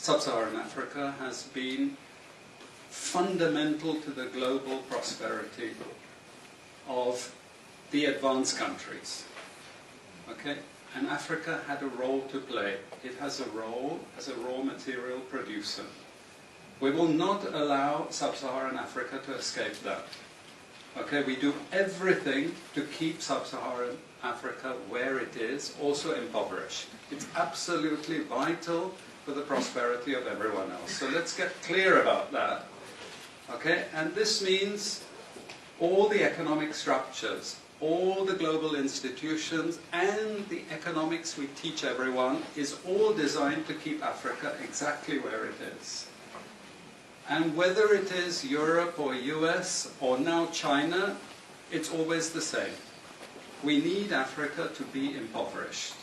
Sub-Saharan Africa has been fundamental to the global prosperity of the advanced countries. Okay? And Africa had a role to play. It has a role as a raw material producer. We will not allow Sub-Saharan Africa to escape that. Okay, we do everything to keep Sub-Saharan Africa where it is, also impoverished. It's absolutely vital for the prosperity of everyone else. So let's get clear about that. Okay, and this means all the economic structures, all the global institutions, and the economics we teach everyone is all designed to keep Africa exactly where it is. And whether it is Europe or US or now China, it's always the same. We need Africa to be impoverished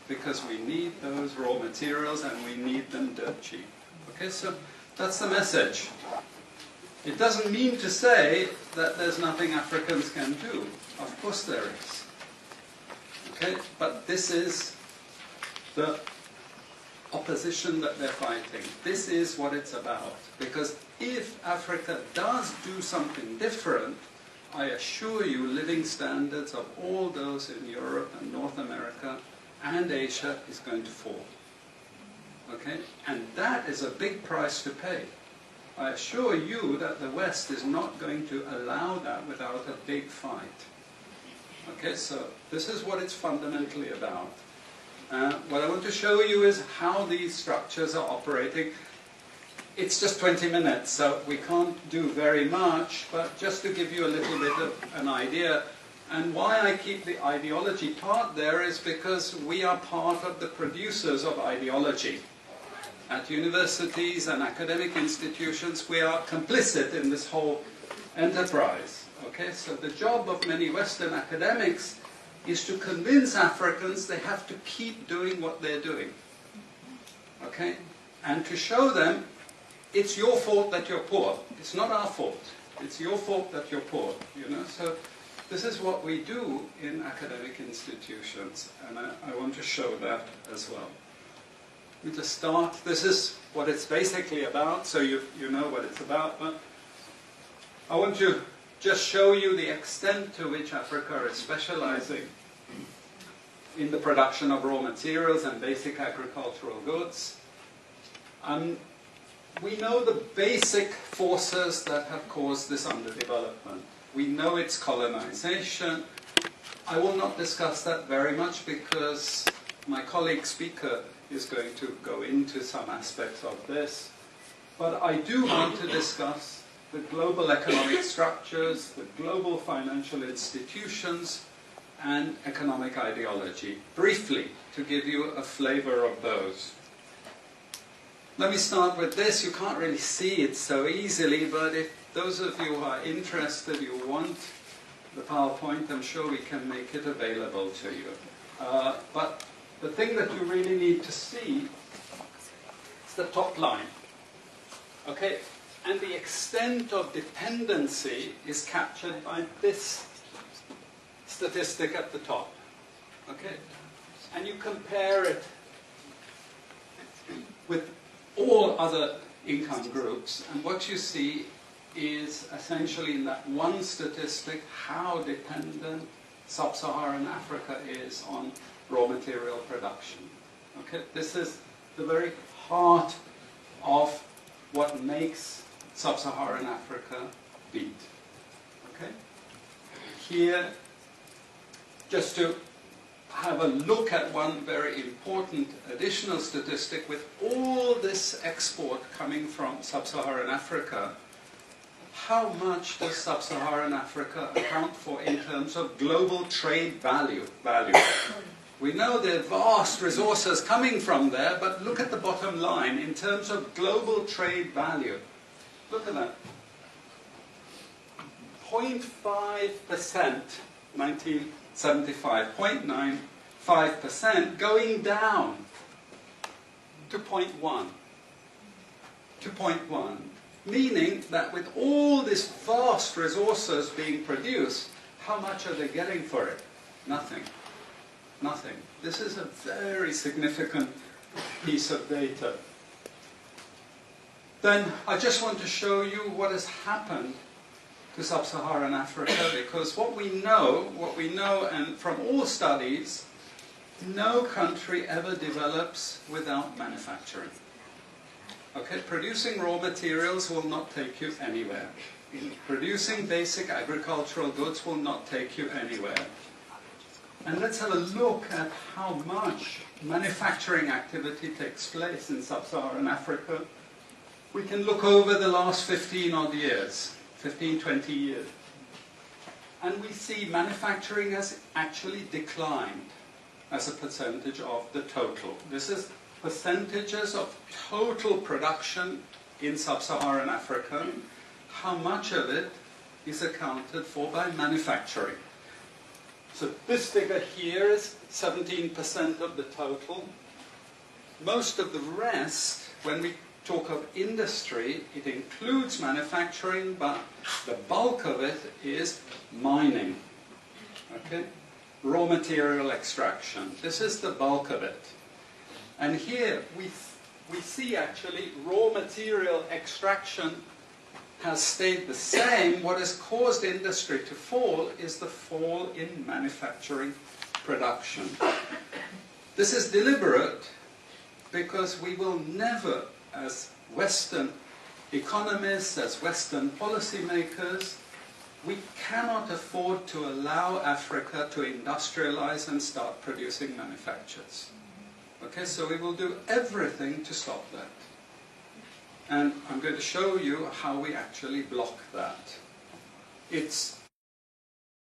because we need those raw materials and we need them dirt cheap. Okay, so that's the message. It doesn't mean to say that there's nothing Africans can do. Of course there is. Okay, but this is the opposition that they're fighting. This is what it's about. Because if Africa does do something different, I assure you living standards of all those in Europe and North America and Asia is going to fall. Okay? And that is a big price to pay. I assure you that the West is not going to allow that without a big fight. Okay, so this is what it's fundamentally about. What I want to show you is how these structures are operating. It's just 20 minutes, so we can't do very much, but just to give you a little bit of an idea. And why I keep the ideology part there is because we are part of the producers of ideology. At universities and academic institutions, we are complicit in this whole enterprise. Okay, so the job of many Western academics is to convince Africans they have to keep doing what they're doing. Okay? And to show them it's your fault that you're poor. It's not our fault. It's your fault that you're poor. You know? So this is what we do in academic institutions, and I want to show that as well. Let me just start. This is what it's basically about, so you know what it's about. But I want to just show you the extent to which Africa is specializing in the production of raw materials and basic agricultural goods. We know the basic forces that have caused this underdevelopment. We know it's colonization. I will not discuss that very much because my colleague speaker is going to go into some aspects of this. But I do want to discuss the global economic structures, the global financial institutions, and economic ideology, briefly, to give you a flavor of those. Let me start with this. You can't really see it so easily, but if those of you who are interested, you want the PowerPoint, I'm sure we can make it available to you. But the thing that you really need to see is the top line. Okay? And the extent of dependency is captured by this statistic at the top. Okay? And you compare it with all other income groups, and what you see is essentially in that one statistic how dependent sub-Saharan Africa is on raw material production. Okay? This is the very heart of what makes sub-Saharan Africa beat. Okay? Here, just to have a look at one very important additional statistic, with all this export coming from sub-Saharan Africa, how much does sub-Saharan Africa account for in terms of global trade value? We know there are vast resources coming from there, but look at the bottom line in terms of global trade value. Look at that. 0.5%, 1975, 0.95%, going down to 0.1. To 0.1. Meaning that with all these vast resources being produced, how much are they getting for it? Nothing. Nothing. This is a very significant piece of data. then I just want to show you what has happened to sub-Saharan Africa, because what we know, and from all studies, no country ever develops without manufacturing. Okay, producing raw materials will not take you anywhere. Producing basic agricultural goods will not take you anywhere. And let's have a look at how much manufacturing activity takes place in sub-Saharan Africa. We can look over the last 15 odd years, 15, 20 years. And we see manufacturing has actually declined as a percentage of the total. This is percentages of total production in sub-Saharan Africa. How much of it is accounted for by manufacturing? So this figure here is 17% of the total. Most of the rest, when we talk of industry, it includes manufacturing, but the bulk of it is mining. Okay? Raw material extraction. This is the bulk of it. And here we see actually raw material extraction has stayed the same. What has caused industry to fall is the fall in manufacturing production. This is deliberate because we will never, as Western economists, as Western policymakers, we cannot afford to allow Africa to industrialize and start producing manufactures. Okay, so we will do everything to stop that. And I'm going to show you how we actually block that. It's